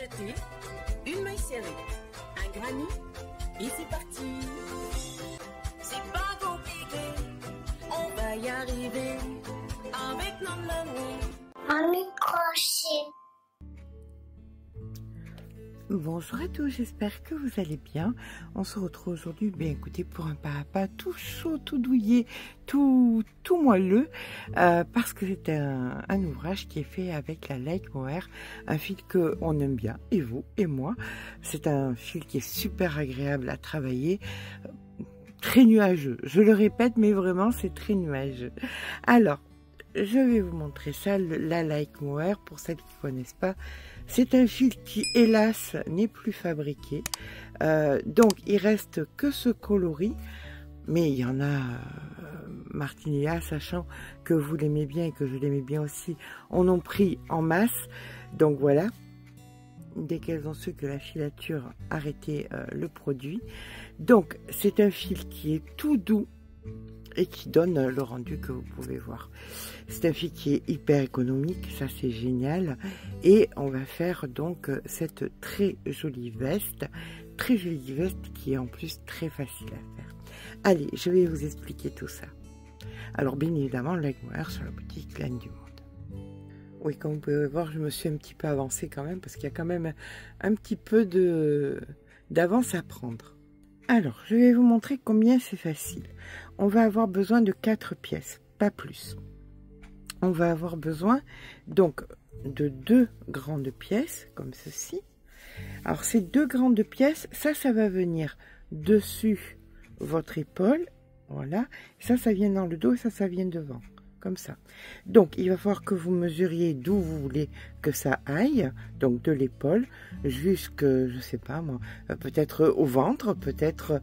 acheter une maille serrée, un granit et c'est parti. C'est pas compliqué, on va y arriver avec nos mamies. Un micro-chip. Bonjour à tous, j'espère que vous allez bien. On se retrouve aujourd'hui, bien écoutez, pour un pas tout chaud, tout douillet, tout moelleux, parce que c'est un ouvrage qui est fait avec la Like Mohair, un fil que on aime bien, et vous, et moi. C'est un fil qui est super agréable à travailler, très nuageux. Je le répète, mais vraiment, c'est très nuageux. Alors, je vais vous montrer ça, la Like Mohair, pour celles qui ne connaissent pas. C'est un fil qui, hélas, n'est plus fabriqué. Donc, il reste que ce coloris. Mais il y en a, Martinia, sachant que vous l'aimez bien et que je l'aimais bien aussi, en ont pris en masse. Donc, voilà. Dès qu'elles ont su que la filature arrêtait le produit. Donc, c'est un fil qui est tout doux et qui donne le rendu que vous pouvez voir. C'est un fil qui est hyper économique, ça c'est génial. Et on va faire donc cette très jolie veste qui est en plus très facile à faire. Allez, je vais vous expliquer tout ça. Alors bien évidemment, Like Mohair sur la boutique Laine du Monde. Oui, comme vous pouvez voir, je me suis un petit peu avancée quand même, parce qu'il y a quand même un petit peu d'avance à prendre. Alors, je vais vous montrer combien c'est facile. On va avoir besoin de 4 pièces, pas plus. On va avoir besoin donc de 2 grandes pièces, comme ceci. Alors, ces 2 grandes pièces, ça va venir dessus votre épaule. Voilà. Ça vient dans le dos et ça vient devant. Comme ça. Donc, il va falloir que vous mesuriez d'où vous voulez que ça aille, donc de l'épaule jusque, je sais pas moi, peut-être au ventre, peut-être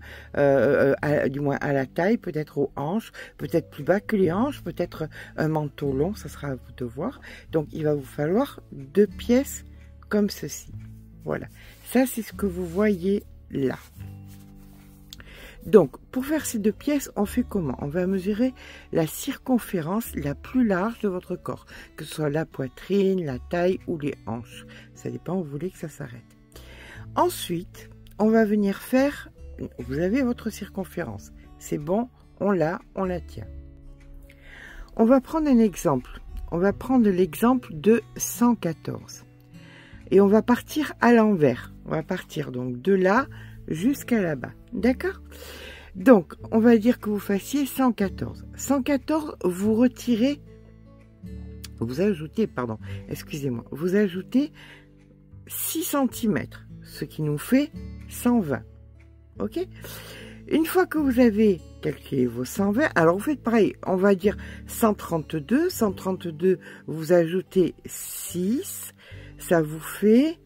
du moins à la taille, peut-être aux hanches, peut-être plus bas que les hanches, peut-être un manteau long, ça sera à vous de voir. Donc, il va vous falloir 2 pièces comme ceci. Voilà. Ça, c'est ce que vous voyez là. Donc, pour faire ces 2 pièces, on fait comment? On va mesurer la circonférence la plus large de votre corps, que ce soit la poitrine, la taille ou les hanches. Ça dépend où vous voulez que ça s'arrête. Ensuite, on va venir faire, vous avez votre circonférence. C'est bon, on la tient. On va prendre un exemple. On va prendre l'exemple de 114. Et on va partir à l'envers. On va partir donc de là jusqu'à là-bas. D'accord? Donc, on va dire que vous fassiez 114. 114, vous retirez, vous ajoutez, pardon, excusez-moi, vous ajoutez 6 cm, ce qui nous fait 120. Ok? Une fois que vous avez calculé vos 120, alors vous faites pareil, on va dire 132. 132, vous ajoutez 6, ça vous fait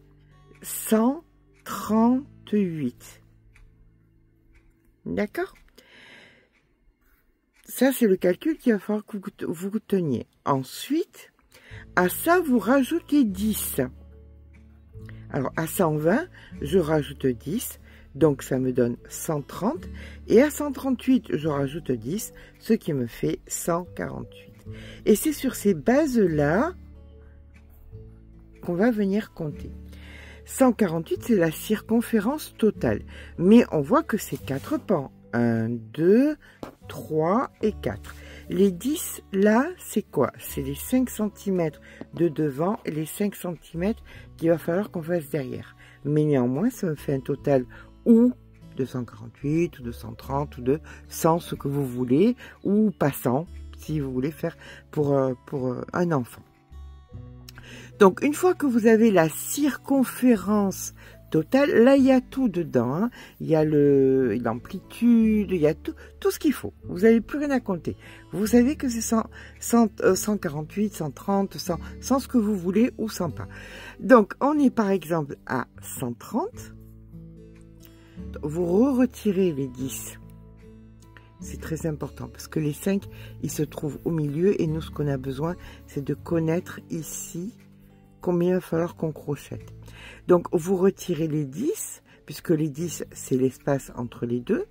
138. D'accord? Ça, c'est le calcul qu'il va falloir que vous teniez. Ensuite, à ça, vous rajoutez 10. Alors, à 120, je rajoute 10. Donc, ça me donne 130. Et à 138, je rajoute 10, ce qui me fait 148. Et c'est sur ces bases-là qu'on va venir compter. 148, c'est la circonférence totale. Mais on voit que c'est 4 pans. 1, 2, 3 et 4. Les 10, là, c'est quoi? C'est les 5 cm de devant et les 5 cm qu'il va falloir qu'on fasse derrière. Mais néanmoins, ça me fait un total ou de 148, ou de 130, ou de 100, ce que vous voulez, ou pas 100, si vous voulez faire pour un enfant. Donc, une fois que vous avez la circonférence totale, là, il y a tout dedans. Hein. Il y a l'amplitude, il y a tout ce qu'il faut. Vous n'avez plus rien à compter. Vous savez que c'est 148, 130, 100 ce que vous voulez ou 100 pas. Donc, on est par exemple à 130. Vous retirez les 10. C'est très important parce que les 5, ils se trouvent au milieu et nous, ce qu'on a besoin, c'est de connaître ici combien il va falloir qu'on crochette. Donc, vous retirez les 10, puisque les 10, c'est l'espace entre les deux.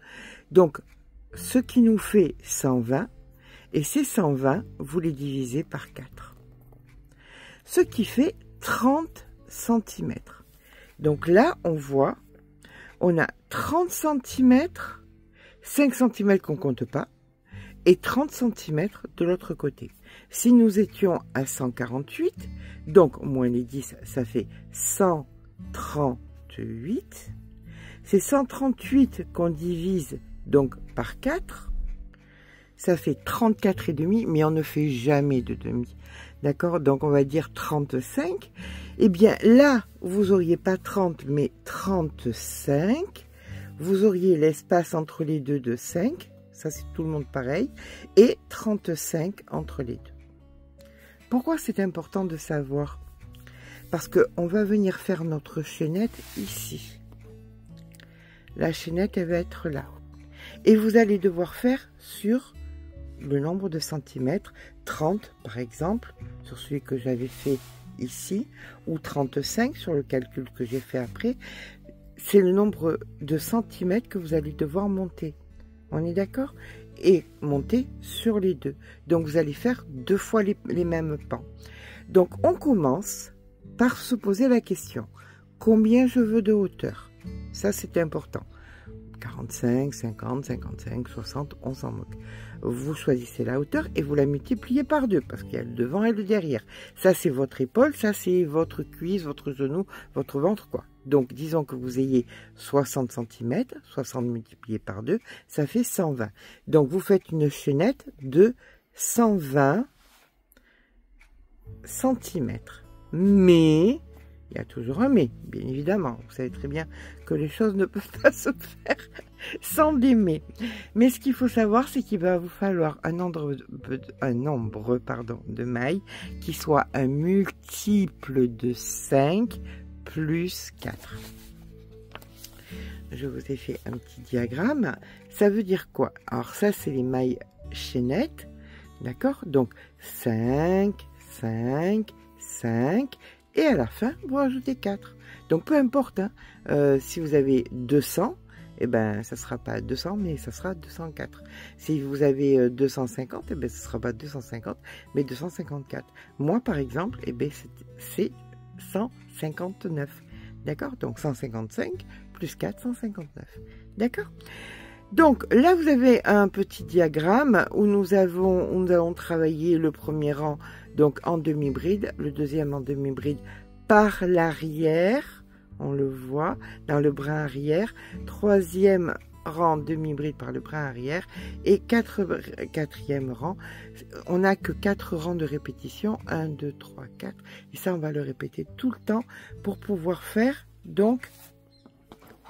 Donc, ce qui nous fait 120, et ces 120, vous les divisez par 4. Ce qui fait 30 cm. Donc là, on voit, on a 30 cm, 5 cm qu'on compte pas, et 30 cm de l'autre côté. Si nous étions à 148, donc moins les 10, ça fait 138. C'est 138 qu'on divise donc par 4. Ça fait 34,5, mais on ne fait jamais de demi. D'accord? Donc on va dire 35. Eh bien là, vous auriez pas 30, mais 35. Vous auriez l'espace entre les deux de 5. Ça, c'est tout le monde pareil. Et 35 entre les deux. Pourquoi c'est important de savoir? Parce qu'on va venir faire notre chaînette ici. La chaînette, elle va être là. Et vous allez devoir faire sur le nombre de centimètres, 30 par exemple, sur celui que j'avais fait ici, ou 35 sur le calcul que j'ai fait après. C'est le nombre de centimètres que vous allez devoir monter. On est d'accord? Et monter sur les deux. Donc vous allez faire 2 fois les mêmes pans. Donc on commence par se poser la question. Combien je veux de hauteur? Ça c'est important. 45, 50, 55, 60, on s'en moque. Vous choisissez la hauteur et vous la multipliez par 2 parce qu'il y a le devant et le derrière. Ça c'est votre épaule, ça c'est votre cuisse, votre genou, votre ventre, quoi. Donc disons que vous ayez 60 cm, 60 multiplié par 2, ça fait 120. Donc vous faites une chaînette de 120 cm. Mais il y a toujours un mais, bien évidemment. Vous savez très bien que les choses ne peuvent pas se faire sans des mais. Mais ce qu'il faut savoir, c'est qu'il va vous falloir un nombre de mailles qui soit un multiple de 5 plus 4. Je vous ai fait un petit diagramme. Ça veut dire quoi? Alors ça, c'est les mailles chaînettes. D'accord? Donc 5, 5, 5... Et à la fin, vous rajoutez 4. Donc, peu importe, hein, si vous avez 200, eh ben, ça ne sera pas 200, mais ça sera 204. Si vous avez 250, eh ben, ce ne sera pas 250, mais 254. Moi, par exemple, eh ben, c'est 159. D'accord? Donc, 155 plus 4, 159. D'accord? Donc, là, vous avez un petit diagramme où nous allons travailler le premier rang donc en demi-bride, le deuxième en demi-bride par l'arrière, on le voit dans le brin arrière, troisième rang demi-bride par le brin arrière et quatrième rang, on n'a que 4 rangs de répétition, 1, 2, 3, 4, et ça on va le répéter tout le temps pour pouvoir faire, donc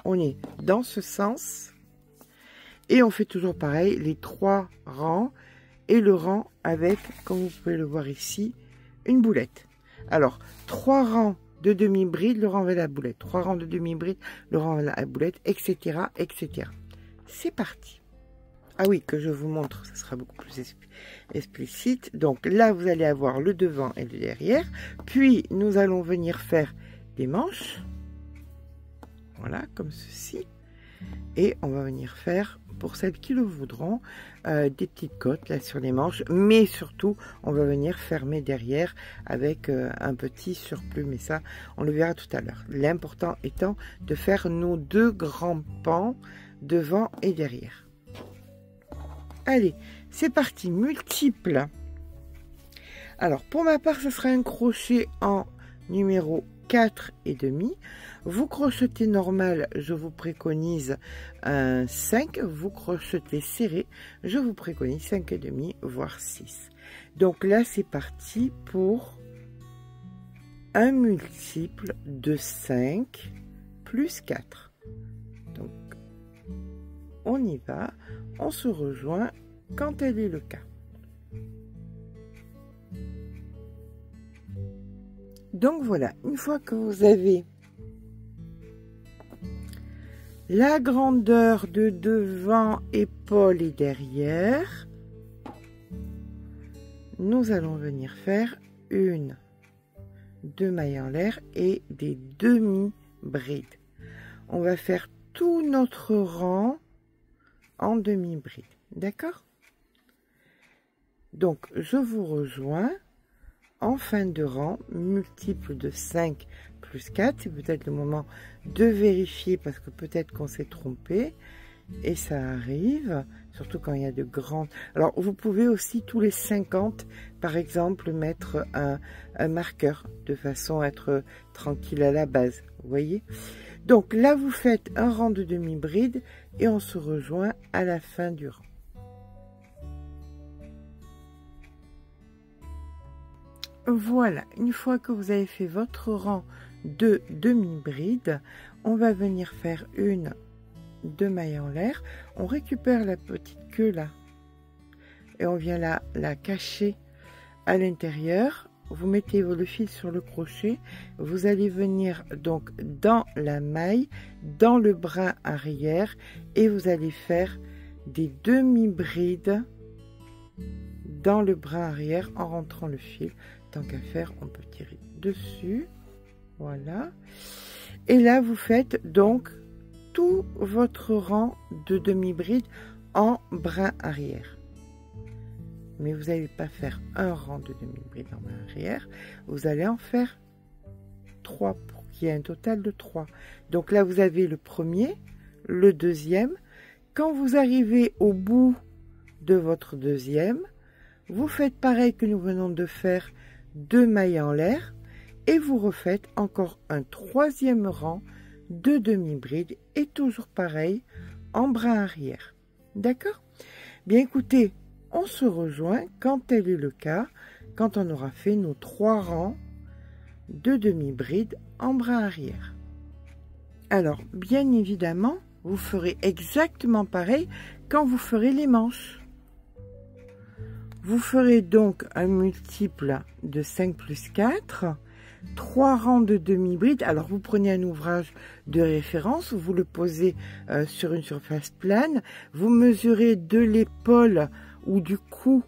on est dans ce sens et on fait toujours pareil, les 3 rangs et le rang avec, comme vous pouvez le voir ici, une boulette. Alors, 3 rangs de demi-bride, le rang avec la boulette. 3 rangs de demi-bride, le rang avec la boulette, etc., etc. C'est parti. Ah oui, que je vous montre, ça sera beaucoup plus explicite. Donc là, vous allez avoir le devant et le derrière. Puis, nous allons venir faire des manches. Voilà, comme ceci. Et on va venir faire, pour celles qui le voudront, des petites côtes là sur les manches. Mais surtout, on va venir fermer derrière avec un petit surplus. Mais ça, on le verra tout à l'heure. L'important étant de faire nos 2 grands pans devant et derrière. Allez, c'est parti, multiple. Alors, pour ma part, ce sera un crochet en numéro 4,5. Vous crochetez normal, je vous préconise un 5. Vous crochetez serré, je vous préconise 5,5, voire 6. Donc là, c'est parti pour un multiple de 5 plus 4. Donc, on y va. On se rejoint quand tel est le cas. Donc voilà, une fois que vous avez la grandeur de devant, épaule et derrière, nous allons venir faire 1, 2 mailles en l'air et des demi-brides. On va faire tout notre rang en demi-bride, d'accord? Donc je vous rejoins en fin de rang, multiple de 5 plus 4. C'est peut-être le moment de vérifier parce que peut-être qu'on s'est trompé. Et ça arrive, surtout quand il y a de grandes... Alors, vous pouvez aussi tous les 50, par exemple, mettre un marqueur de façon à être tranquille à la base. Vous voyez? Donc là, vous faites un rang de demi-bride et on se rejoint à la fin du rang. Voilà, une fois que vous avez fait votre rang de demi-bride, on va venir faire une de mailles en l'air. On récupère la petite queue là et on vient la cacher à l'intérieur. Vous mettez le fil sur le crochet, vous allez venir donc dans la maille, dans le brin arrière et vous allez faire des demi-brides dans le brin arrière en rentrant le fil. Tant qu'à faire, on peut tirer dessus, voilà, et là vous faites donc tout votre rang de demi-bride en brin arrière. Mais vous n'allez pas faire un rang de demi-bride en brin arrière, vous allez en faire 3 pour qu'il y ait un total de 3. Donc là vous avez le premier, le deuxième. Quand vous arrivez au bout de votre deuxième, vous faites pareil que nous venons de faire, 2 mailles en l'air, et vous refaites encore un troisième rang de demi-bride et toujours pareil en brin arrière. D'accord? Bien écoutez, on se rejoint quand tel est le cas, quand on aura fait nos 3 rangs de demi-bride en brin arrière. Alors, bien évidemment, vous ferez exactement pareil quand vous ferez les manches. Vous ferez donc un multiple de 5 plus 4, 3 rangs de demi-bride. Alors, vous prenez un ouvrage de référence, vous le posez sur une surface plane, vous mesurez de l'épaule ou du cou,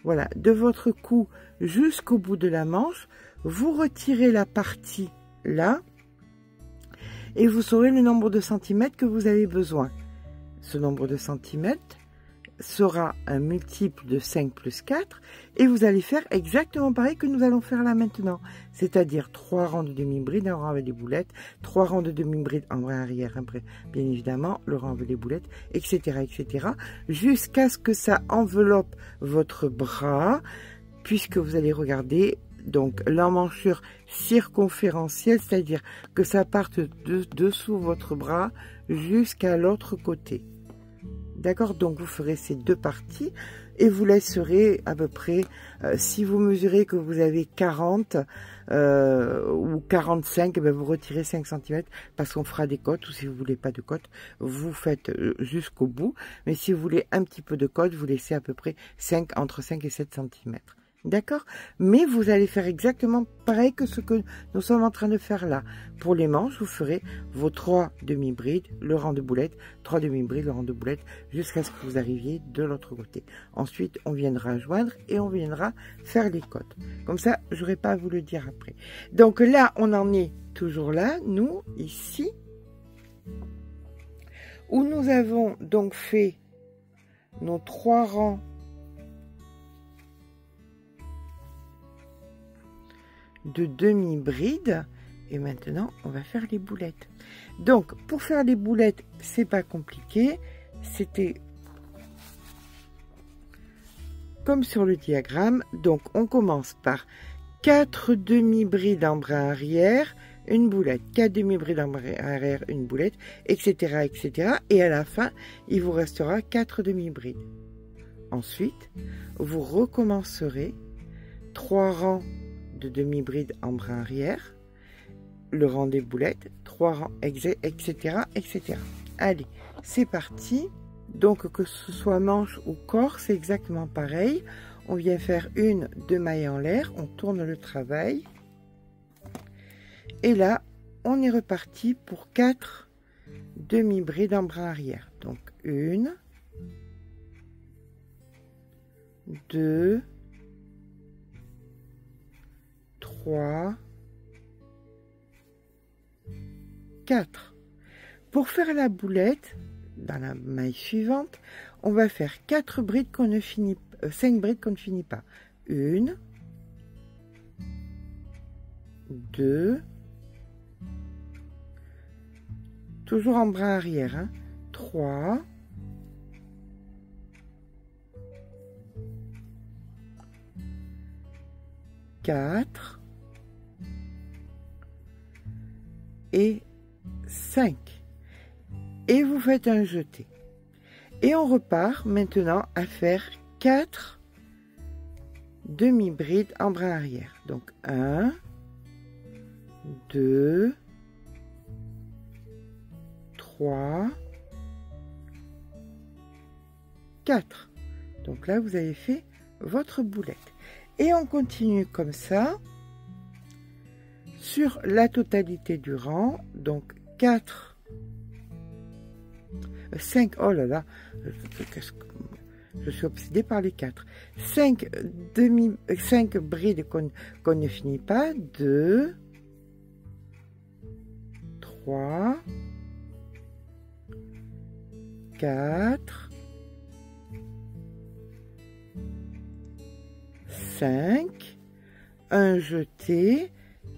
voilà, de votre cou jusqu'au bout de la manche, vous retirez la partie là, et vous saurez le nombre de centimètres que vous avez besoin. Ce nombre de centimètres sera un multiple de 5 plus 4 et vous allez faire exactement pareil que nous allons faire là maintenant, c'est-à-dire 3 rangs de demi-bride, un rang avec des boulettes, 3 rangs de demi-bride en brin arrière, après bien évidemment le rang avec des boulettes, etc., jusqu'à ce que ça enveloppe votre bras, puisque vous allez regarder donc l'emmanchure circonférentielle, c'est-à-dire que ça parte de dessous votre bras jusqu'à l'autre côté. D'accord, donc vous ferez ces 2 parties et vous laisserez à peu près, si vous mesurez que vous avez 40 ou 45, ben vous retirez 5 cm parce qu'on fera des côtes, ou si vous voulez pas de côtes, vous faites jusqu'au bout. Mais si vous voulez un petit peu de côtes, vous laissez à peu près entre 5 et 7 cm. D'accord? Mais vous allez faire exactement pareil que ce que nous sommes en train de faire là. Pour les manches, vous ferez vos 3 demi-brides, le rang de boulettes, 3 demi-brides, le rang de boulettes, jusqu'à ce que vous arriviez de l'autre côté. Ensuite, on viendra joindre et on viendra faire les côtes. Comme ça, je n'aurai pas à vous le dire après. Donc là, on en est toujours là, nous, ici, où nous avons donc fait nos 3 rangs de demi-bride, et maintenant on va faire les boulettes. Donc pour faire les boulettes, c'est pas compliqué, c'était comme sur le diagramme. Donc on commence par 4 demi-brides en brin arrière, une boulette, 4 demi-brides en brin arrière, une boulette, etc., et à la fin il vous restera 4 demi-brides. Ensuite vous recommencerez 3 rangs de demi-bride en brin arrière, le rang des boulettes, 3 rangs, etc. Allez, c'est parti. Donc que ce soit manche ou corps, c'est exactement pareil. On vient faire une 2 mailles en l'air, on tourne le travail. Et là, on est reparti pour 4 demi-brides en brin arrière. Donc 1, 2, 3, 4. Pour faire la boulette, dans la maille suivante, on va faire 4 brides qu'on ne finit, 5 brides qu'on ne finit pas. 1, 2, toujours en brin arrière, hein, 3, 4 et 5. Et vous faites un jeté. Et on repart maintenant à faire 4 demi-brides en brin arrière. Donc 1, 2, 3, 4. Donc là, vous avez fait votre boulette. Et on continue comme ça sur la totalité du rang. Donc 4, 5, oh là là, je suis obsédée par les 4. 5 brides qu'on ne finit pas. 2, 3, 4, 5, un jeté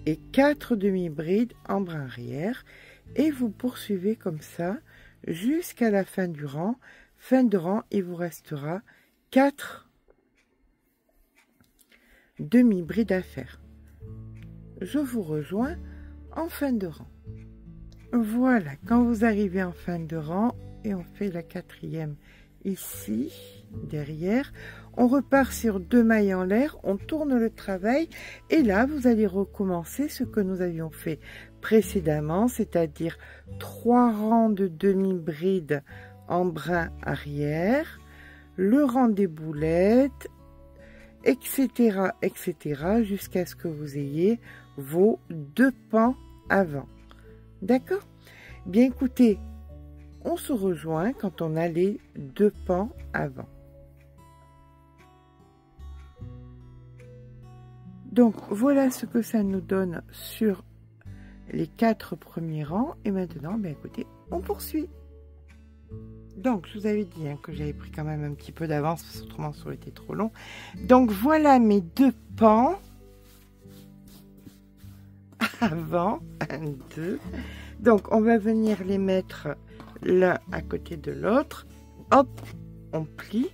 et 4 demi-brides en brin arrière. Et vous poursuivez comme ça jusqu'à la fin du rang. Fin de rang, il vous restera 4 demi-brides à faire. Je vous rejoins en fin de rang. Voilà, quand vous arrivez en fin de rang, et on fait la 4e ici, derrière, on repart sur 2 mailles en l'air, on tourne le travail, et là, vous allez recommencer ce que nous avions fait précédemment, c'est-à-dire 3 rangs de demi-brides en brin arrière, le rang des boulettes, etc., etc., jusqu'à ce que vous ayez vos 2 pans avant. D'accord? Bien écoutez, on se rejoint quand on a les 2 pans avant. Donc voilà ce que ça nous donne sur les 4 premiers rangs. Et maintenant, bien écoutez, on poursuit. Donc je vous avais dit hein, que j'avais pris quand même un petit peu d'avance, parce que autrement ça aurait été trop long. Donc voilà mes 2 pans avant, 1, 2. Donc on va venir les mettre l'un à côté de l'autre. Hop, on plie.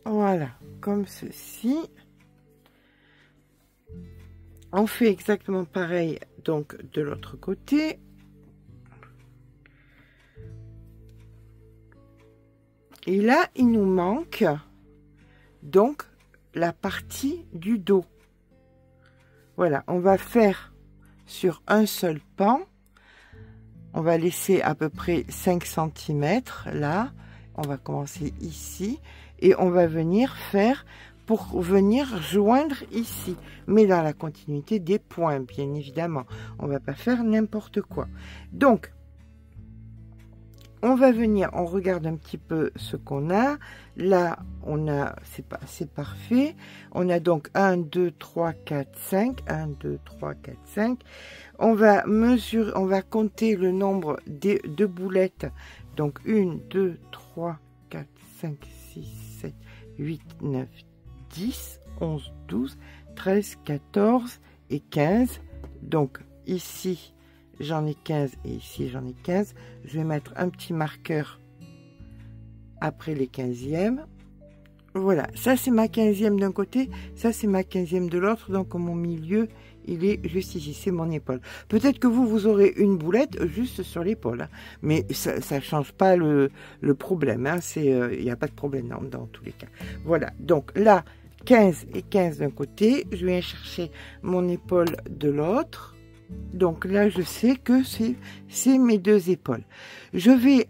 Voilà, comme ceci. On fait exactement pareil donc de l'autre côté. Et là, il nous manque donc la partie du dos. Voilà, on va faire sur un seul pan. On va laisser à peu près 5 cm là. On va commencer ici et on va venir faire pour venir joindre ici, mais dans la continuité des points, bien évidemment. On va pas faire n'importe quoi. Donc, on va venir, on regarde un petit peu ce qu'on a. Là, on a, c'est parfait. On a donc 1, 2, 3, 4, 5. 1, 2, 3, 4, 5. On va mesurer, on va compter le nombre de boulettes. Donc, 1, 2, 3, 4, 5, 6, 7, 8, 9, 10, 11, 12, 13, 14 et 15. Donc, ici, j'en ai 15 et ici, j'en ai 15. Je vais mettre un petit marqueur après les 15e. Voilà, ça, c'est ma 15e d'un côté. Ça, c'est ma 15e de l'autre. Donc, mon milieu, il est juste ici. C'est mon épaule. Peut-être que vous aurez une boulette juste sur l'épaule. Hein. Mais ça ne change pas le problème. Hein. Il n'y a pas de problème dans tous les cas. Voilà, donc là, 15 et 15 d'un côté. Je viens chercher mon épaule de l'autre. Donc là, je sais que c'est mes 2 épaules. Je vais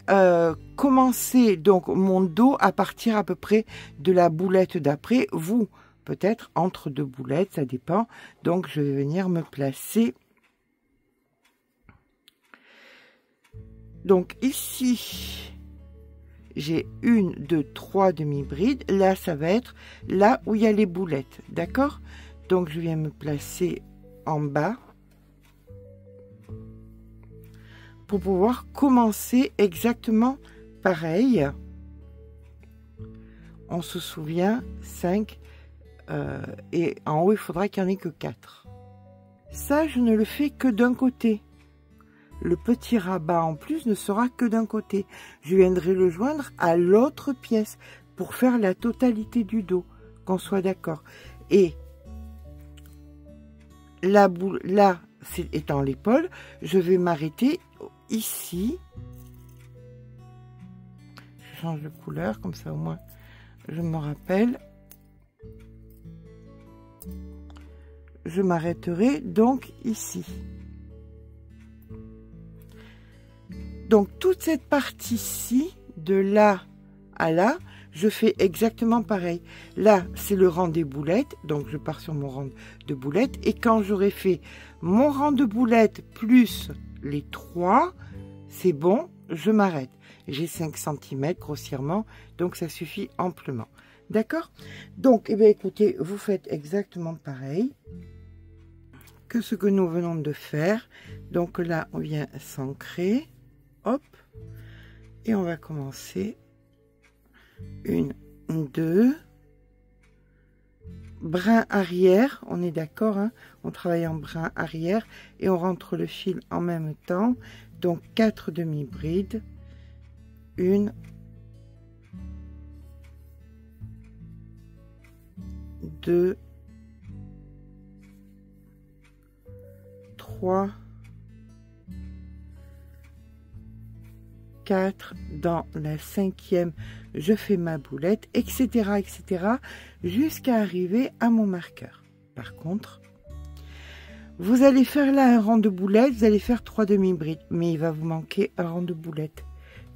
commencer donc mon dos à partir à peu près de la boulette d'après. Vous, peut-être entre 2 boulettes, ça dépend. Donc, je vais venir me placer. Donc ici, j'ai 1, 2, 3 demi-brides. Là, ça va être là où il y a les boulettes. D'accord? Donc, je viens me placer en bas. Pour pouvoir commencer exactement pareil on se souvient, 5, et en haut, il faudra qu'il n'y en ait que 4. Ça, je ne le fais que d'un côté. Le petit rabat en plus ne sera que d'un côté. Je viendrai le joindre à l'autre pièce pour faire la totalité du dos, qu'on soit d'accord. Et la boule, là, étant l'épaule, je vais m'arrêter ici. Je change de couleur, comme ça au moins je me rappelle. Je m'arrêterai donc ici. Donc toute cette partie-ci, de là à là, je fais exactement pareil. Là, c'est le rang des boulettes, donc je pars sur mon rang de boulettes. Et quand j'aurai fait mon rang de boulettes plus les 3, c'est bon, je m'arrête. J'ai 5 cm grossièrement, donc ça suffit amplement. D'accord? Donc, eh bien, écoutez, vous faites exactement pareil que ce que nous venons de faire. Donc là, on vient s'ancrer. Hop. Et on va commencer. 1, 2. Brin arrière, on est d'accord, hein? On travaille en brin arrière et on rentre le fil en même temps. Donc 4 demi-brides. 1, 2, 3, 4, dans la 5e, je fais ma boulette, etc., etc., jusqu'à arriver à mon marqueur. Par contre, vous allez faire là un rang de boulettes, vous allez faire 3 demi-brides, mais il va vous manquer un rang de boulettes,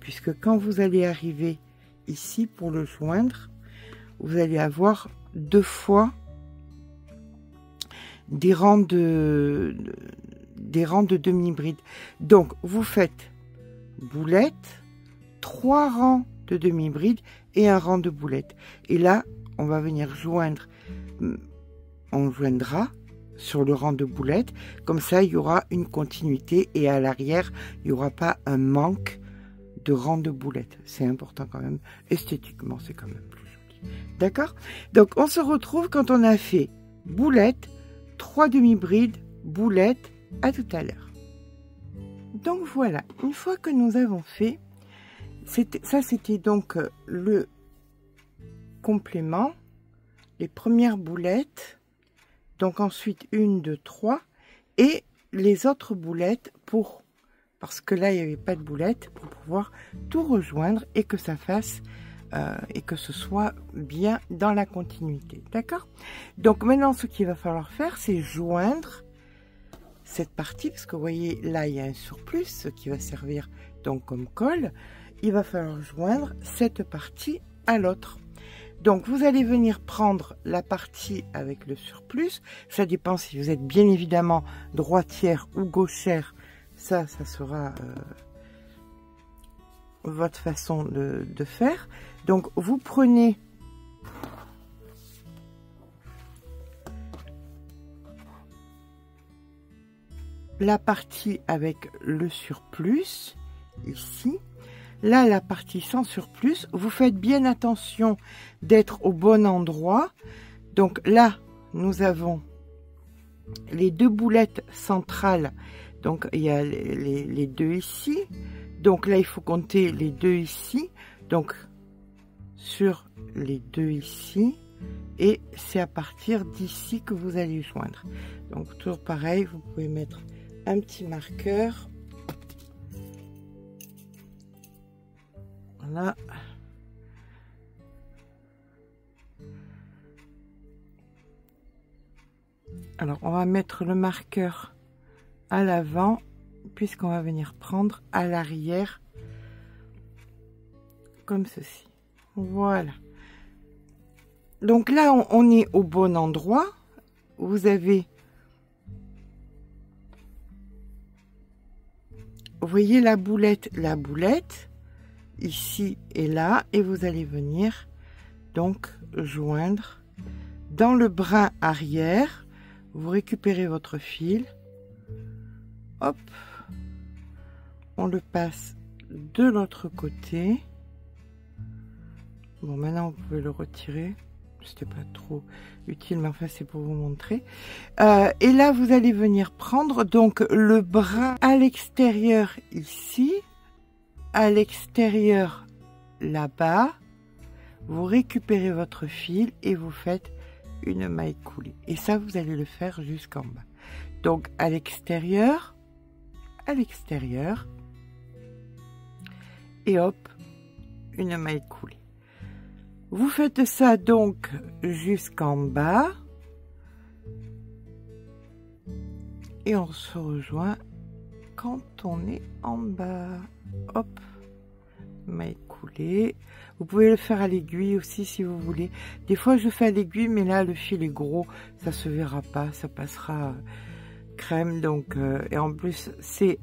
puisque quand vous allez arriver ici pour le joindre, vous allez avoir 2 fois des rangs de demi-brides. Donc, vous faites boulette, 3 rangs de demi-bride et un rang de boulette. Et là, on va venir joindre, on joindra sur le rang de boulette. Comme ça, il y aura une continuité et à l'arrière, il n'y aura pas un manque de rang de boulette. C'est important quand même. Esthétiquement, c'est quand même plus joli. D'accord? Donc, on se retrouve quand on a fait boulette, 3 demi-brides, boulette. À tout à l'heure. Donc voilà, une fois que nous avons fait, ça c'était donc le complément, les premières boulettes, donc ensuite 1, 2, 3, et les autres boulettes parce que là il n'y avait pas de boulettes, pour pouvoir tout rejoindre et que ça fasse, et que ce soit bien dans la continuité, d'accord? Donc maintenant ce qu'il va falloir faire, c'est joindre cette partie, parce que vous voyez là il y a un surplus, ce qui va servir donc comme colle. Il va falloir joindre cette partie à l'autre. Donc vous allez venir prendre la partie avec le surplus, ça dépend si vous êtes bien évidemment droitière ou gauchère, ça sera votre façon de faire. Donc vous prenez la partie avec le surplus, ici. Là, la partie sans surplus, vous faites bien attention d'être au bon endroit. Donc là, nous avons les 2 boulettes centrales. Donc, il y a les 2 ici. Donc là, il faut compter les 2 ici. Donc, sur les 2 ici. Et c'est à partir d'ici que vous allez joindre. Donc, toujours pareil, vous pouvez mettre un petit marqueur. Voilà. Alors, on va mettre le marqueur à l'avant, puisqu'on va venir prendre à l'arrière, comme ceci. Voilà. Donc là, on est au bon endroit. Vous avez... Vous voyez la boulette, ici et là, et vous allez venir donc joindre dans le brin arrière. Vous récupérez votre fil, hop, on le passe de l'autre côté, Bon, maintenant vous pouvez le retirer. C'était pas trop utile, mais enfin c'est pour vous montrer. Et là vous allez venir prendre donc le bras à l'extérieur ici, à l'extérieur là-bas. Vous récupérez votre fil et vous faites une maille coulée. Et ça vous allez le faire jusqu'en bas. Donc à l'extérieur, et hop, une maille coulée. Vous faites ça donc jusqu'en bas et on se rejoint quand on est en bas. Hop, maille coulée. Vous pouvez le faire à l'aiguille aussi si vous voulez. Des fois je fais à l'aiguille, mais là le fil est gros, ça se verra pas, ça passera crème. Donc et en plus c'est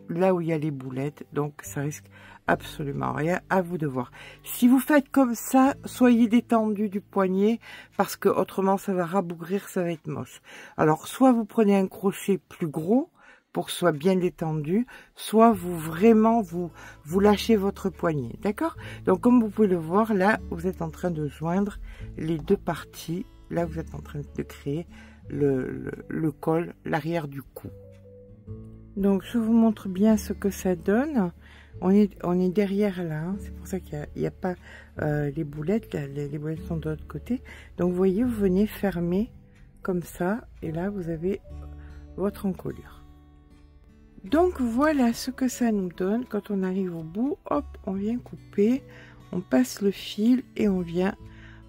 là où il y a les boulettes, donc ça risque absolument rien. À vous de voir. Si vous faites comme ça, soyez détendu du poignet parce que autrement ça va rabougrir, ça va être moche. Alors soit vous prenez un crochet plus gros pour que ce soit bien détendu, soit vous vraiment vous lâchez votre poignet, d'accord? Donc comme vous pouvez le voir, là vous êtes en train de joindre les deux parties. Là vous êtes en train de créer le col, l'arrière du cou. Donc je vous montre bien ce que ça donne. On est derrière là, hein. C'est pour ça qu'il n'y a pas les boulettes, les boulettes sont de l'autre côté. Donc vous voyez, vous venez fermer comme ça, et là vous avez votre encolure. Donc voilà ce que ça nous donne. Quand on arrive au bout, hop, on vient couper, on passe le fil et on vient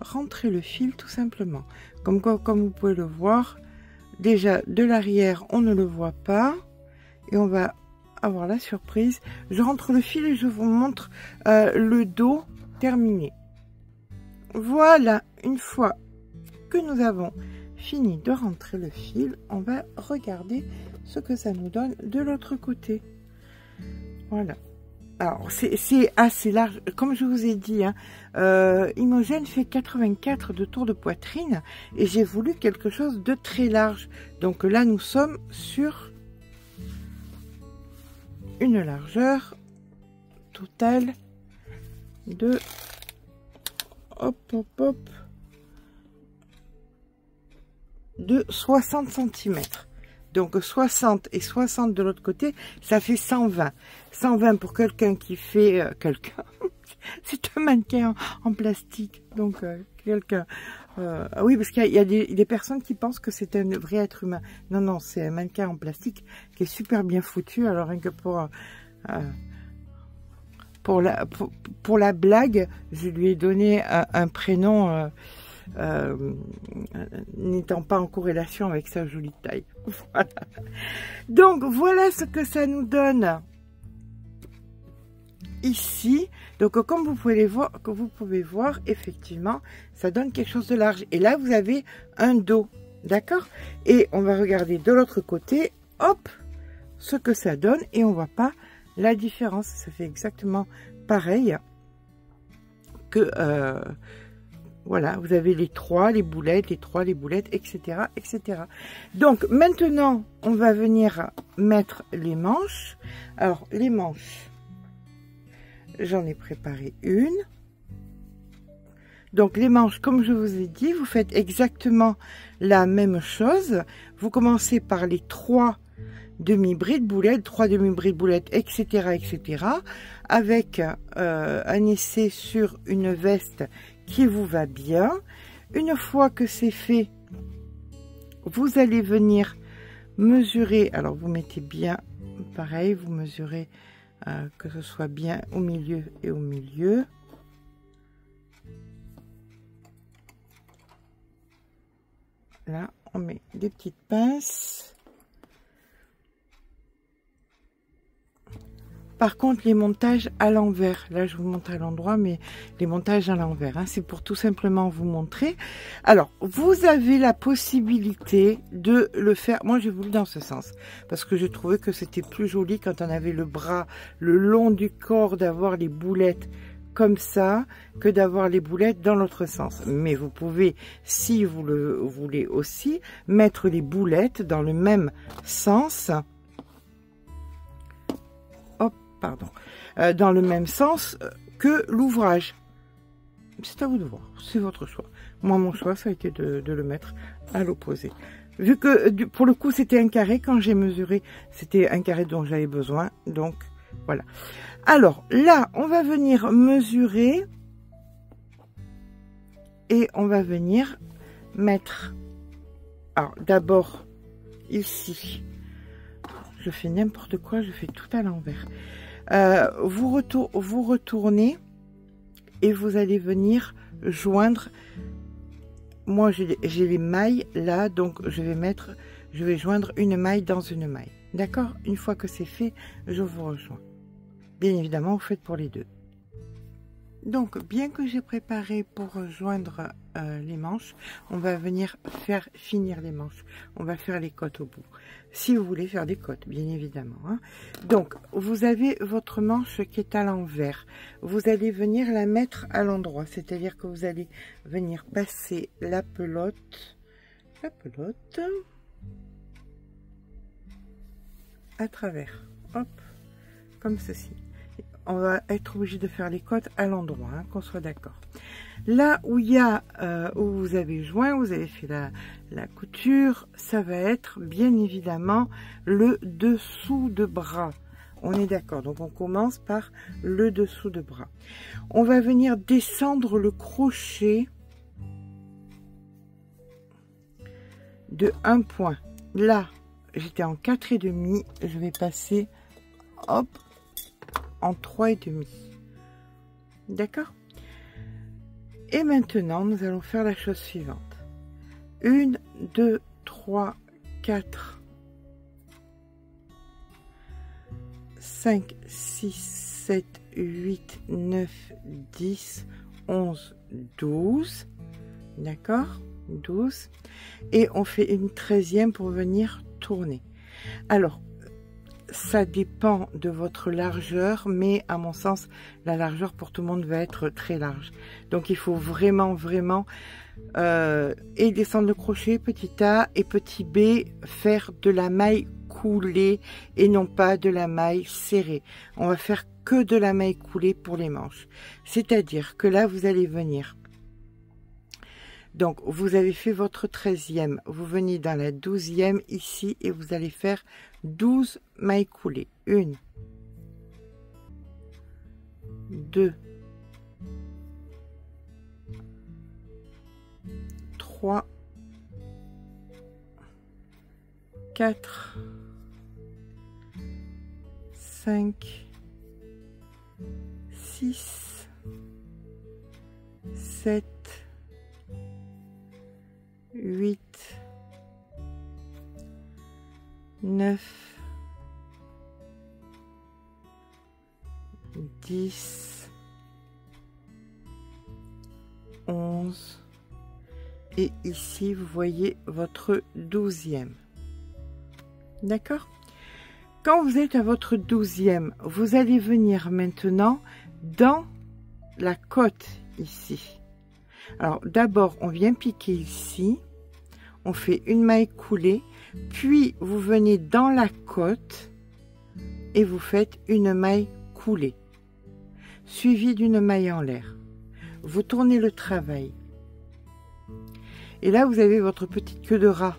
rentrer le fil tout simplement. Comme vous pouvez le voir, déjà de l'arrière on ne le voit pas, et on va avoir la surprise. Je rentre le fil et je vous montre le dos terminé. Voilà, une fois que nous avons fini de rentrer le fil, on va regarder ce que ça nous donne de l'autre côté. Voilà. Alors c'est assez large, comme je vous ai dit, hein, Imogen fait 84 de tour de poitrine et j'ai voulu quelque chose de très large. Donc là nous sommes sur une largeur totale de de 60 cm. Donc 60 et 60 de l'autre côté, ça fait 120. 120 pour quelqu'un qui fait quelqu'un. C'est un mannequin en plastique. Donc quelqu'un. Oui, parce qu'il y a des personnes qui pensent que c'est un vrai être humain. Non, non, c'est un mannequin en plastique qui est super bien foutu. Alors rien que pour la blague, je lui ai donné un prénom n'étant pas en corrélation avec sa jolie taille. Voilà. Donc voilà ce que ça nous donne ici. Donc comme vous pouvez voir, effectivement ça donne quelque chose de large, et là vous avez un dos, d'accord? Et on va regarder de l'autre côté, hop, ce que ça donne, et on voit pas la différence. Ça fait exactement pareil que voilà, vous avez les trois, les boulettes, etc., etc. Donc maintenant on va venir mettre les manches. Alors les manches, j'en ai préparé une. Donc les manches, comme je vous ai dit, vous faites exactement la même chose. Vous commencez par les 3 demi-bris de boulettes, 3 demi-bris de boulettes, etc., etc., avec un essai sur une veste qui vous va bien. Une fois que c'est fait, vous allez venir mesurer. Alors vous mettez bien pareil, vous mesurez que ce soit bien au milieu et au milieu. Là on met des petites pinces. Par contre, les montages à l'envers, là je vous montre à l'endroit, mais les montages à l'envers, hein, c'est pour tout simplement vous montrer. Alors, vous avez la possibilité de le faire. Moi, j'ai voulu dans ce sens, parce que j'ai trouvé que c'était plus joli quand on avait le bras le long du corps, d'avoir les boulettes comme ça, que d'avoir les boulettes dans l'autre sens. Mais vous pouvez, si vous le voulez aussi, mettre les boulettes dans le même sens. Pardon, dans le même sens que l'ouvrage. c'est à vous de voir, c'est votre choix. Moi, mon choix, ça a été de le mettre à l'opposé. Vu que, pour le coup, c'était un carré, quand j'ai mesuré, c'était un carré dont j'avais besoin, donc voilà. Alors, là, on va venir mesurer et on va venir mettre, alors d'abord, ici, je fais n'importe quoi, je fais tout à l'envers. Vous retournez et vous allez venir joindre. Moi, j'ai les mailles là, donc je vais joindre une maille dans une maille. D'accord? Une fois que c'est fait, je vous rejoins. Bien évidemment, vous faites pour les deux. Donc, bien que j'ai préparé pour joindre les manches, on va venir finir les manches. On va faire les côtes au bout. Si vous voulez faire des côtes, bien évidemment. Hein. Donc, vous avez votre manche qui est à l'envers. Vous allez venir la mettre à l'endroit. C'est-à-dire que vous allez venir passer la pelote à travers. Hop, comme ceci. On va être obligé de faire les côtes à l'endroit, hein, qu'on soit d'accord. Là où il y a, où vous avez joint, vous avez fait la couture, ça va être bien évidemment le dessous de bras. On est d'accord, donc on commence par le dessous de bras. On va venir descendre le crochet de 1 point. Là, j'étais en 4,5, je vais passer, hop, en 3,5. D'accord? Et maintenant, nous allons faire la chose suivante. 1, 2, 3, 4, 5, 6, 7, 8, 9, 10, 11, 12. D'accord? 12. Et on fait une 13e pour venir tourner. Alors, ça dépend de votre largeur, mais à mon sens, la largeur pour tout le monde va être très large. Donc, il faut vraiment et descendre le crochet, petit A et petit B, faire de la maille coulée et non pas de la maille serrée. On va faire que de la maille coulée pour les manches. C'est-à-dire que là, vous allez venir. Donc, vous avez fait votre 13e, vous venez dans la 12e ici et vous allez faire 12 mailles coulées. 1, 2, 3, 4, 5, 6, 7, 8, 9, 10, 11, et ici vous voyez votre 12e. D'accord? Quand vous êtes à votre 12e, vous allez venir maintenant dans la côte ici. Alors d'abord on vient piquer ici, on fait une maille coulée, puis vous venez dans la côte et vous faites une maille coulée, suivie d'une maille en l'air. Vous tournez le travail. Et là, vous avez votre petite queue de rat.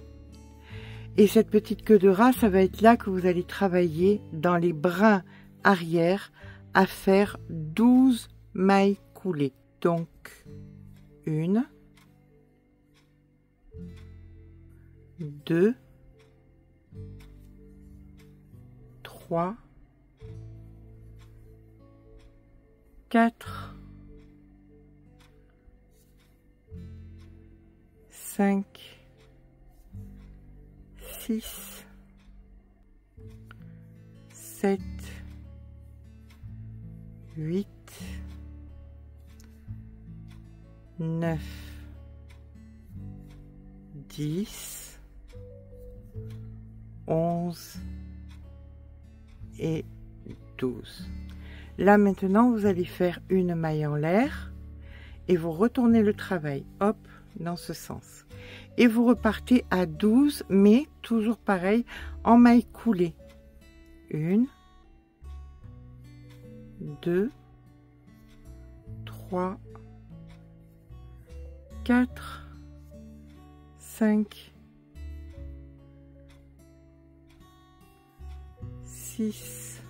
Et cette petite queue de rat, ça va être là que vous allez travailler dans les brins arrière à faire 12 mailles coulées. Donc, 1, 2, 3, 4, 5, 6, 7, 8, 9, 10, 11 et 12. Là maintenant vous allez faire une maille en l'air et vous retournez le travail, hop, dans ce sens. Et vous repartez à 12, mais toujours pareil, en maille coulée. 1, 2, 3, 4, 5, 6,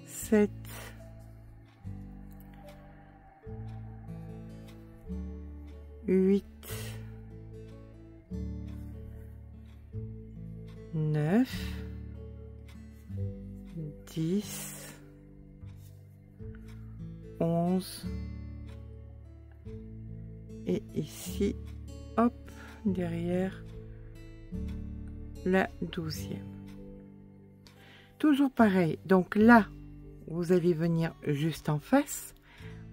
7, 8, 9, 10, 11 et ici, hop, derrière la 12e. Toujours pareil, donc là, vous allez venir juste en face,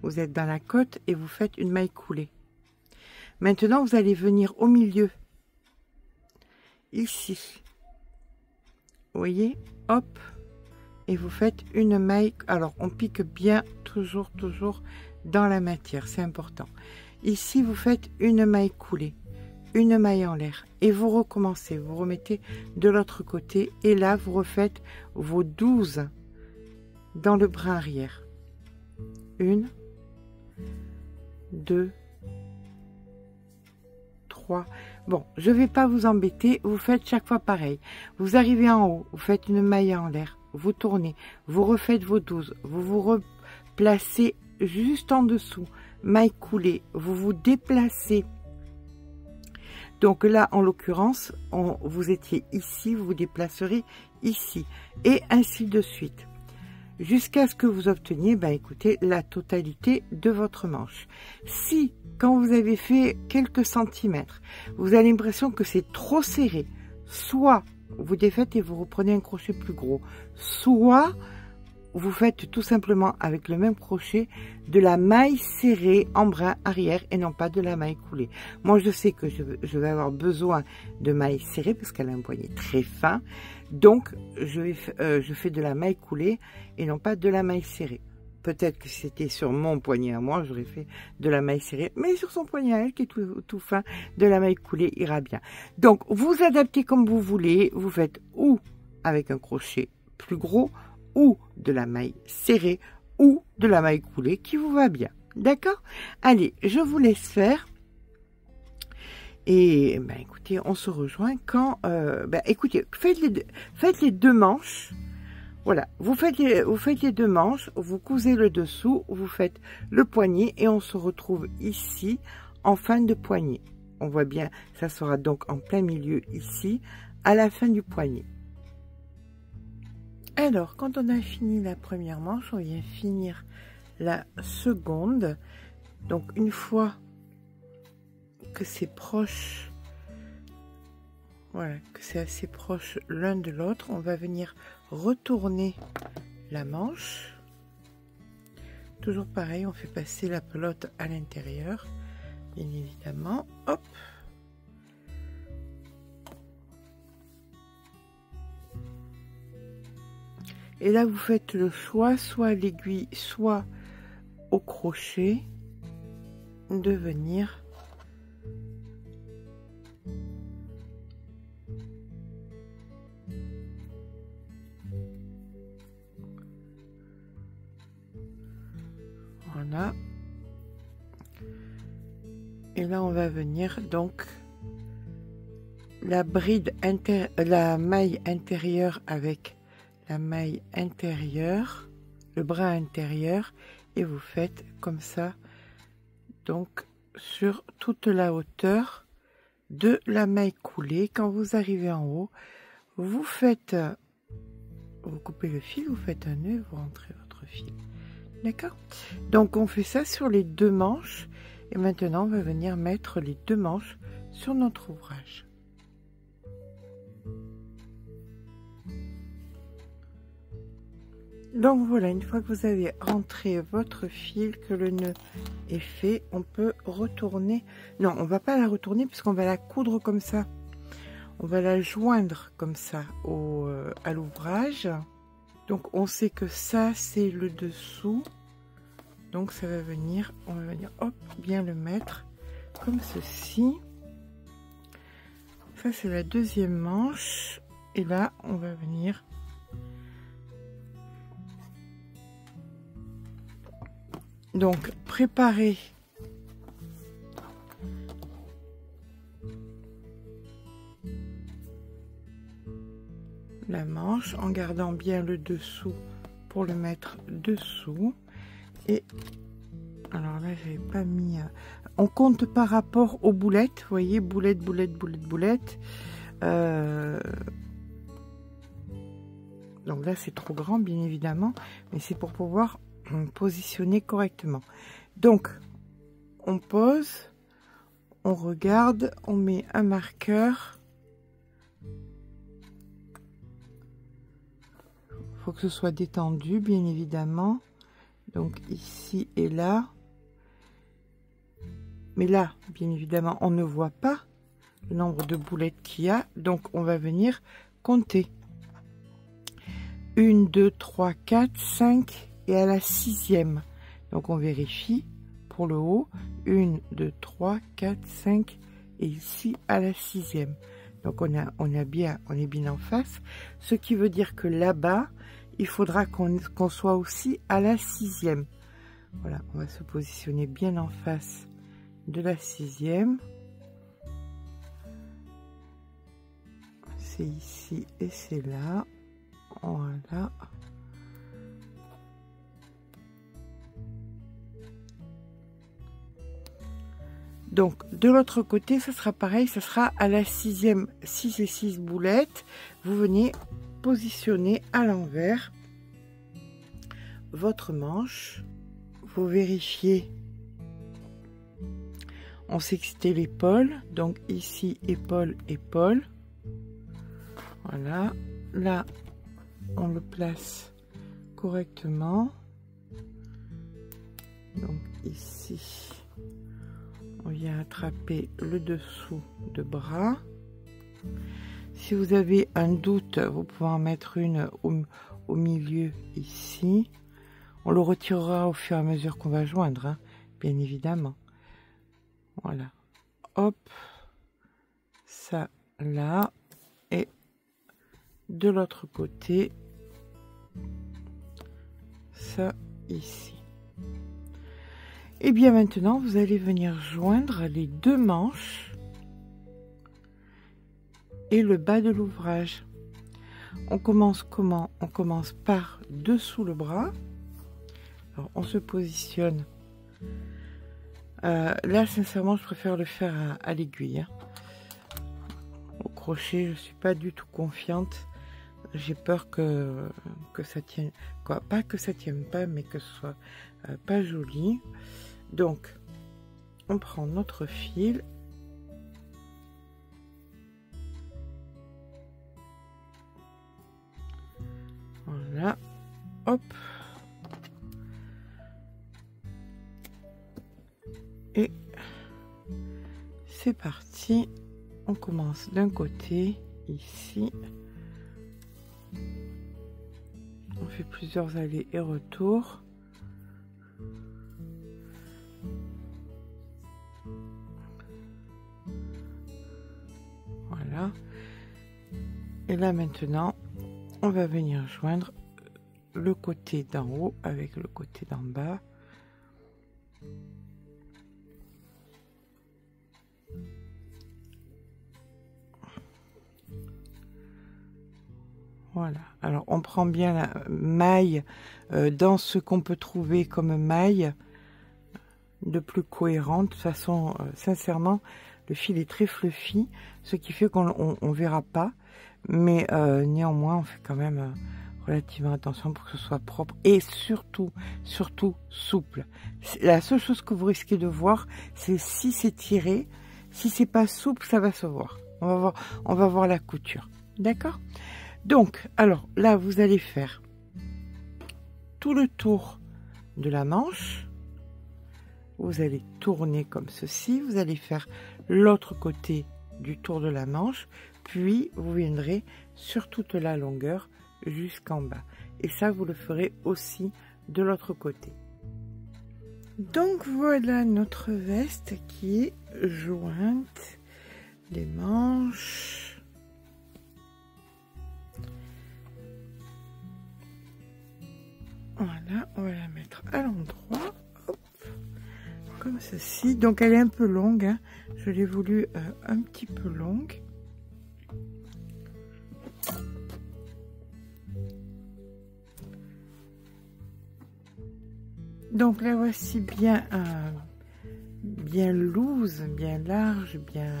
vous êtes dans la côte et vous faites une maille coulée. Maintenant, vous allez venir au milieu, ici, vous voyez, hop, et vous faites une maille. Alors, on pique bien toujours dans la matière, c'est important. Ici, vous faites une maille coulée, une maille en l'air, et vous recommencez, vous remettez de l'autre côté, et là, vous refaites vos 12 dans le bras arrière. 1, 2, 3. Bon, je ne vais pas vous embêter, vous faites chaque fois pareil. Vous arrivez en haut, vous faites une maille en l'air, vous tournez, vous refaites vos 12, vous vous replacez juste en dessous, maille coulée, vous vous déplacez. Donc là, en l'occurrence, vous étiez ici, vous vous déplacerez ici, et ainsi de suite. Jusqu'à ce que vous obteniez, écoutez, la totalité de votre manche. Si, quand vous avez fait quelques centimètres, vous avez l'impression que c'est trop serré, soit vous défaites et vous reprenez un crochet plus gros, soit vous faites tout simplement avec le même crochet de la maille serrée en bras arrière et non pas de la maille coulée. Moi, je sais que je vais avoir besoin de maille serrée parce qu'elle a un poignet très fin. Donc, je fais de la maille coulée et non pas de la maille serrée. Peut-être que si c'était sur mon poignet à moi, j'aurais fait de la maille serrée. Mais sur son poignet à elle, qui est tout fin, de la maille coulée ira bien. Donc, vous adaptez comme vous voulez. Vous faites ou avec un crochet plus gros, ou de la maille serrée, ou de la maille coulée qui vous va bien. D'accord? Allez, je vous laisse faire. Et écoutez, on se rejoint quand... écoutez, faites les deux manches. Voilà, vous faites les deux manches, vous cousez le dessous, vous faites le poignet et on se retrouve ici en fin de poignet. On voit bien, ça sera donc en plein milieu ici, à la fin du poignet. Alors, quand on a fini la première manche, on vient finir la seconde. Donc, une fois que c'est proche, voilà, que c'est assez proche l'un de l'autre, on va venir retourner la manche. Toujours pareil, on fait passer la pelote à l'intérieur, bien évidemment. Hop! Et là, vous faites le choix, soit à l'aiguille, soit au crochet, de venir voilà. Et là, on va venir donc la maille intérieure avec la maille intérieure, le bras intérieur, et vous faites comme ça, donc sur toute la hauteur de la maille coulée. Quand vous arrivez en haut, vous coupez le fil, vous faites un nœud, vous rentrez votre fil. D'accord? Donc on fait ça sur les deux manches, et maintenant on va venir mettre les deux manches sur notre ouvrage. Donc voilà, une fois que vous avez rentré votre fil, que le nœud est fait, on peut retourner. Non, on va pas la retourner puisqu'on va la coudre comme ça. On va la joindre comme ça à l'ouvrage. Donc on sait que ça c'est le dessous. Donc ça va venir, on va venir hop, bien le mettre comme ceci. Ça c'est la deuxième manche. Et là on va venir donc préparer la manche en gardant bien le dessous pour le mettre dessous. Et alors là, j'avais pas mis... on compte par rapport aux boulettes, vous voyez, boulette, boulette, boulette, boulette. Donc là, c'est trop grand, bien évidemment, mais c'est pour pouvoir positionner correctement. Donc, on pose, on regarde, on met un marqueur. Il faut que ce soit détendu, bien évidemment. Donc ici et là. Mais là, bien évidemment, on ne voit pas le nombre de boulettes qu'il y a. Donc, on va venir compter. 1, 2, 3, 4, 5 et à la 6e. Donc, on vérifie pour le haut. 1, 2, 3, 4, 5 et ici à la 6e. Donc, on est bien en face. Ce qui veut dire que là-bas, il faudra qu'on soit aussi à la 6e. Voilà, on va se positionner bien en face de la 6e. C'est ici et c'est là. Voilà. Donc, de l'autre côté, ce sera pareil, ce sera à la 6e, 6 et 6 boulettes. Vous venez positionner à l'envers votre manche. Vous vérifiez. On sait que c'était l'épaule, donc ici, épaule, épaule. Voilà. Là, on le place correctement. Donc ici, on vient attraper le dessous de bras. Si vous avez un doute, vous pouvez en mettre une au milieu ici. On le retirera au fur et à mesure qu'on va joindre, hein, bien évidemment. Voilà. Hop. Ça là. Et de l'autre côté, ça ici. Et bien maintenant, vous allez venir joindre les deux manches et le bas de l'ouvrage. On commence comment? On commence par dessous le bras. Alors, on se positionne. Là, sincèrement, je préfère le faire à l'aiguille. Hein. Au crochet, je suis pas du tout confiante. J'ai peur que ça tienne, quoi, pas que ça tienne pas, mais que ce soit pas joli. Donc, on prend notre fil. Voilà, hop. Et c'est parti. On commence d'un côté, ici. On fait plusieurs allers et retours. Voilà. Et là maintenant, on va venir joindre le côté d'en haut avec le côté d'en bas. Voilà, alors on prend bien la maille dans ce qu'on peut trouver comme maille de plus cohérente. De toute façon, sincèrement, le fil est très fluffy, ce qui fait qu'on ne verra pas. Mais néanmoins, on fait quand même relativement attention pour que ce soit propre et surtout souple. La seule chose que vous risquez de voir, c'est si c'est tiré. Si c'est pas souple, ça va se voir. On va voir la couture. D'accord ? Donc, alors là, vous allez faire tout le tour de la manche. Vous allez tourner comme ceci. Vous allez faire l'autre côté du tour de la manche. Puis, vous viendrez sur toute la longueur jusqu'en bas. Et ça, vous le ferez aussi de l'autre côté. Donc, voilà notre veste qui est jointe. Les manches. Voilà, on va la mettre à l'endroit, comme ceci. Donc elle est un peu longue, hein. Je l'ai voulu un petit peu longue. Donc là voici bien bien loose, bien large, bien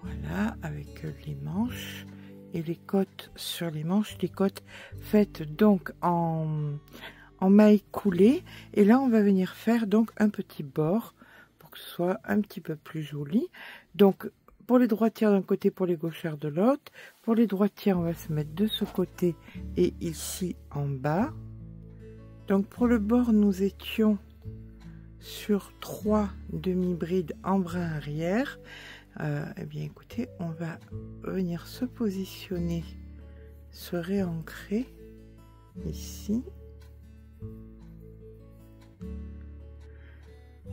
voilà, avec les manches et les côtes sur les manches, les côtes faites donc en maille coulée. Et là on va venir faire donc un petit bord pour que ce soit un petit peu plus joli. Donc pour les droitières d'un côté, pour les gauchères de l'autre. Pour les droitières, on va se mettre de ce côté et ici en bas. Donc pour le bord, nous étions sur 3 demi-brides en brin arrière. Eh bien écoutez, on va venir se positionner, se réancrer ici.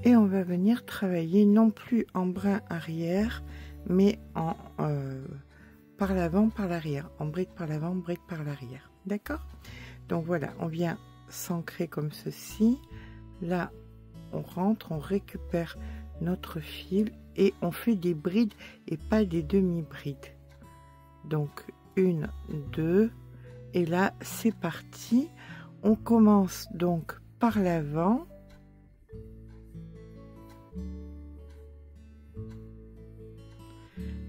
Et on va venir travailler non plus en brin arrière, mais en par l'avant, par l'arrière. En bride par l'avant, bride par l'arrière. D'accord? Donc voilà, on vient s'ancrer comme ceci. Là, on rentre, on récupère notre fil et on fait des brides et pas des demi-brides. Donc 1, 2 et là c'est parti. On commence donc par l'avant.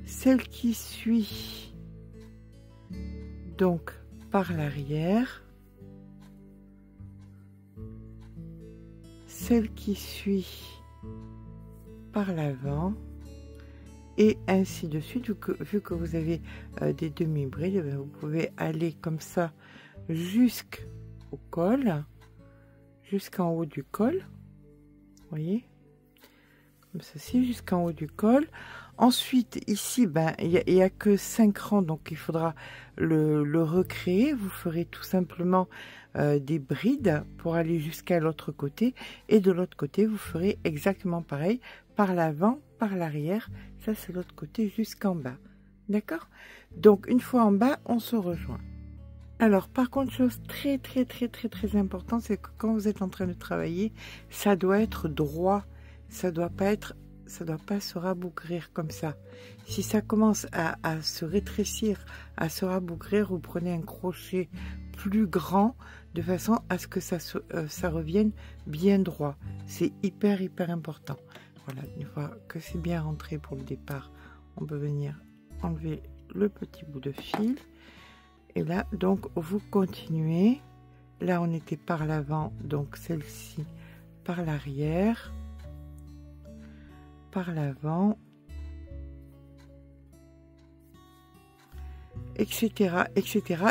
Celle qui suit donc par l'arrière. Celle qui suit par l'avant et ainsi de suite. Vu que vous avez des demi-brides, vous pouvez aller comme ça jusqu'au col, jusqu'en haut du col, vous voyez, comme ceci, jusqu'en haut du col. Ensuite ici, il n'y a que 5 rangs, donc il faudra le recréer. Vous ferez tout simplement des brides pour aller jusqu'à l'autre côté, et de l'autre côté vous ferez exactement pareil, par l'avant, par l'arrière. Ça c'est l'autre côté jusqu'en bas. D'accord? Donc une fois en bas, on se rejoint. Alors par contre, chose très importante, c'est que quand vous êtes en train de travailler, ça doit être droit. Ça doit pas se rabougrir comme ça. Si ça commence à se rétrécir, à se rabougrir, vous prenez un crochet plus grand de façon à ce que ça revienne bien droit. C'est hyper important. Voilà, une fois que c'est bien rentré pour le départ, on peut venir enlever le petit bout de fil. Et là, donc, vous continuez. Là, on était par l'avant, donc celle-ci par l'arrière. Par l'avant, etc.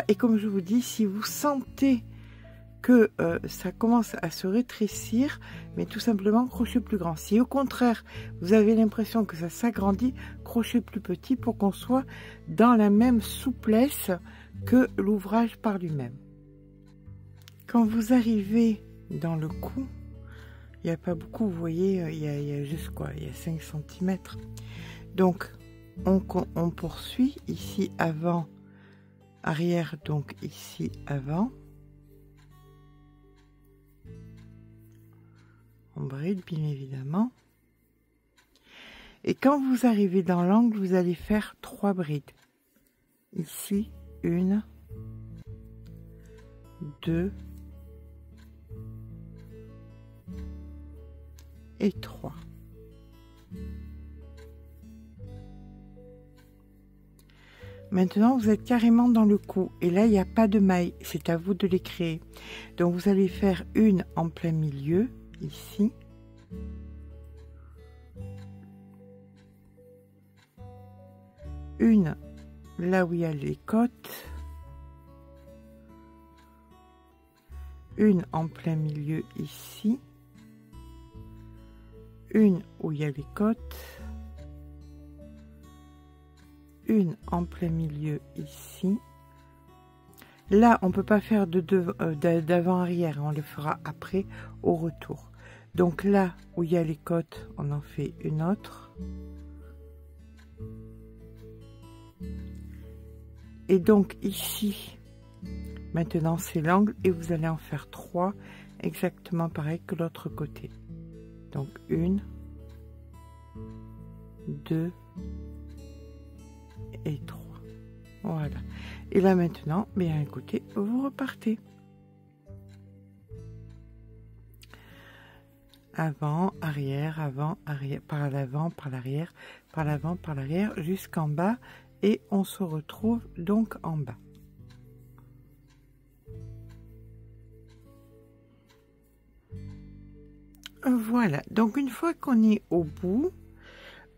Et comme je vous dis, si vous sentez que ça commence à se rétrécir, mais tout simplement crochet plus grand. Si au contraire vous avez l'impression que ça s'agrandit, crochet plus petit pour qu'on soit dans la même souplesse que l'ouvrage par lui-même. Quand vous arrivez dans le cou, il n'y a pas beaucoup, vous voyez, il y a juste quoi, il y a 5 cm. Donc on poursuit ici avant, arrière, donc ici avant. On bride bien évidemment. Et quand vous arrivez dans l'angle, vous allez faire 3 brides. Ici, 1, 2 et 3. Maintenant, vous êtes carrément dans le cou. Et là, il n'y a pas de mailles. C'est à vous de les créer. Donc, vous allez faire une en plein milieu, ici. Une là où il y a les côtes. Une en plein milieu, ici. Une où il y a les côtes. Une en plein milieu ici. Là, on peut pas faire d'avant-arrière, on le fera après au retour. Donc là où il y a les côtes, on en fait une autre. Et donc ici, maintenant c'est l'angle et vous allez en faire 3, exactement pareil que l'autre côté. Donc 1, 2 et 3. Voilà. Et là maintenant, bien écoutez, vous repartez. avant, arrière, par l'avant, par l'arrière, par l'avant, par l'arrière, jusqu'en bas, et on se retrouve donc en bas. Voilà, donc une fois qu'on est au bout,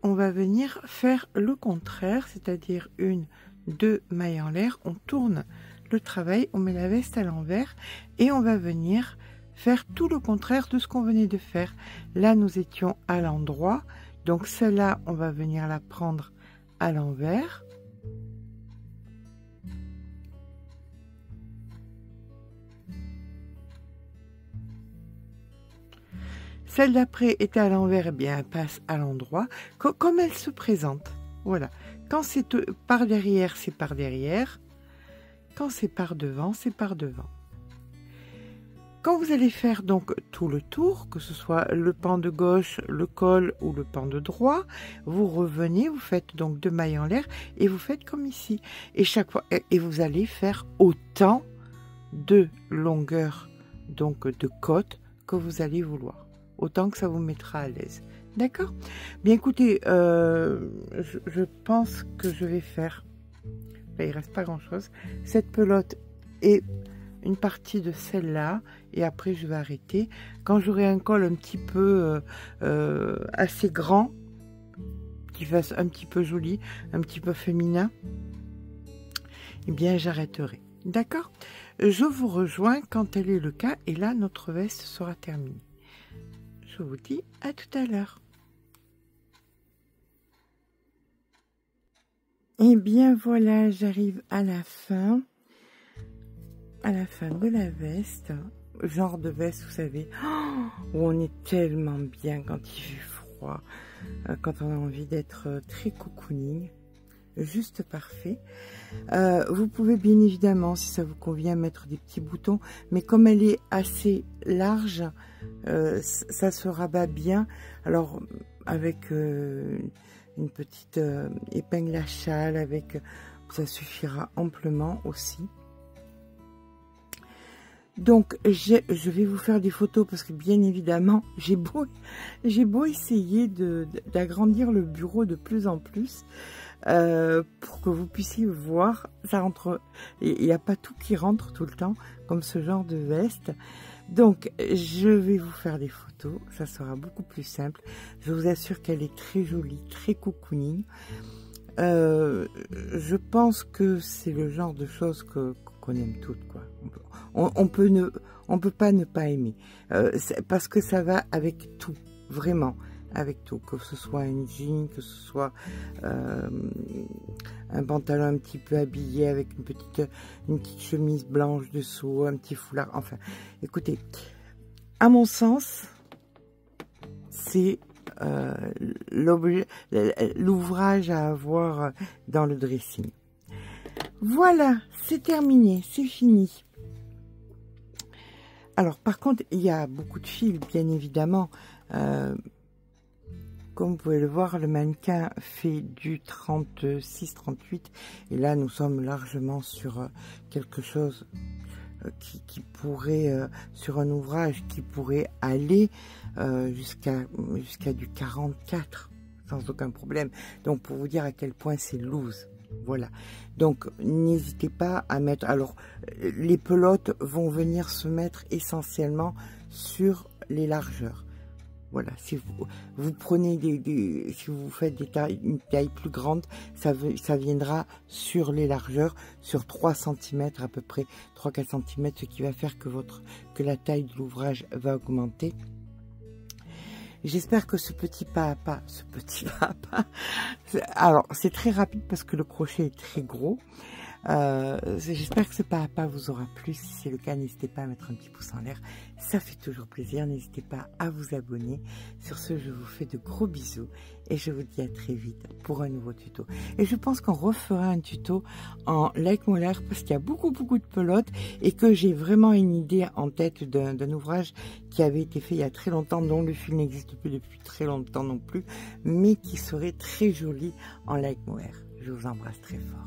on va venir faire le contraire, c'est-à-dire 1, 2 mailles en l'air, on tourne le travail, on met la veste à l'envers et on va venir faire tout le contraire de ce qu'on venait de faire. Là, nous étions à l'endroit, donc celle-là, on va venir la prendre à l'envers. Celle d'après était à l'envers, et bien elle passe à l'endroit, comme elle se présente. Voilà. Quand c'est par derrière, c'est par derrière. Quand c'est par devant, c'est par devant. Quand vous allez faire donc tout le tour, que ce soit le pan de gauche, le col ou le pan de droit, vous revenez, vous faites donc 2 mailles en l'air et vous faites comme ici. Et chaque fois, et vous allez faire autant de longueur donc de côte que vous allez vouloir. Autant que ça vous mettra à l'aise. D'accord? Bien écoutez, je pense que je vais faire, là, il reste pas grand chose, cette pelote et une partie de celle-là, et après je vais arrêter. Quand j'aurai un col un petit peu assez grand, qui fasse un petit peu joli, un petit peu féminin, eh bien j'arrêterai. D'accord? Je vous rejoins quand tel est le cas, et là notre veste sera terminée. Je vous dis à tout à l'heure. Et bien voilà, j'arrive à la fin de la veste, genre de veste, vous savez, où on est tellement bien quand il fait froid, quand on a envie d'être très cocooning, juste parfait. Vous pouvez bien évidemment, si ça vous convient, mettre des petits boutons, mais comme elle est assez large, ça se rabat bien. Alors avec une petite épingle à châle, avec, ça suffira amplement aussi. Donc je vais vous faire des photos parce que bien évidemment j'ai beau essayer d'agrandir le bureau de plus en plus pour que vous puissiez voir, ça rentre, il n'y a pas tout qui rentre tout le temps comme ce genre de veste. Donc je vais vous faire des photos, ça sera beaucoup plus simple. Je vous assure qu'elle est très jolie, très cocooning. Je pense que c'est le genre de choses qu'on aime toutes, quoi. On peut pas ne pas aimer, parce que ça va avec tout, vraiment avec tout, que ce soit une jean, que ce soit un pantalon un petit peu habillé avec une petite chemise blanche dessous, un petit foulard, enfin, écoutez, à mon sens, c'est l'ouvrage à avoir dans le dressing. Voilà, c'est terminé, c'est fini. Alors, par contre, il y a beaucoup de fils, bien évidemment. Comme vous pouvez le voir, le mannequin fait du 36-38. Et là, nous sommes largement sur quelque chose qui pourrait, sur un ouvrage qui pourrait aller jusqu'à du 44, sans aucun problème. Donc, pour vous dire à quel point c'est loose. Voilà, donc n'hésitez pas à mettre, alors les pelotes vont venir se mettre essentiellement sur les largeurs. Voilà, si vous prenez si vous faites une taille plus grande, ça viendra sur les largeurs, sur 3 cm à peu près, 3-4 cm, ce qui va faire que la taille de l'ouvrage va augmenter. J'espère que ce petit pas à pas, alors c'est très rapide parce que le crochet est très gros. J'espère que ce pas à pas vous aura plu. Si c'est le cas, n'hésitez pas à mettre un petit pouce en l'air. Ça fait toujours plaisir. N'hésitez pas à vous abonner. Sur ce, je vous fais de gros bisous et je vous dis à très vite pour un nouveau tuto. Et je pense qu'on refera un tuto en like molaire parce qu'il y a beaucoup de pelotes et que j'ai vraiment une idée en tête d'un ouvrage qui avait été fait il y a très longtemps, dont le fil n'existe plus depuis très longtemps non plus, mais qui serait très joli en like molaire. Je vous embrasse très fort.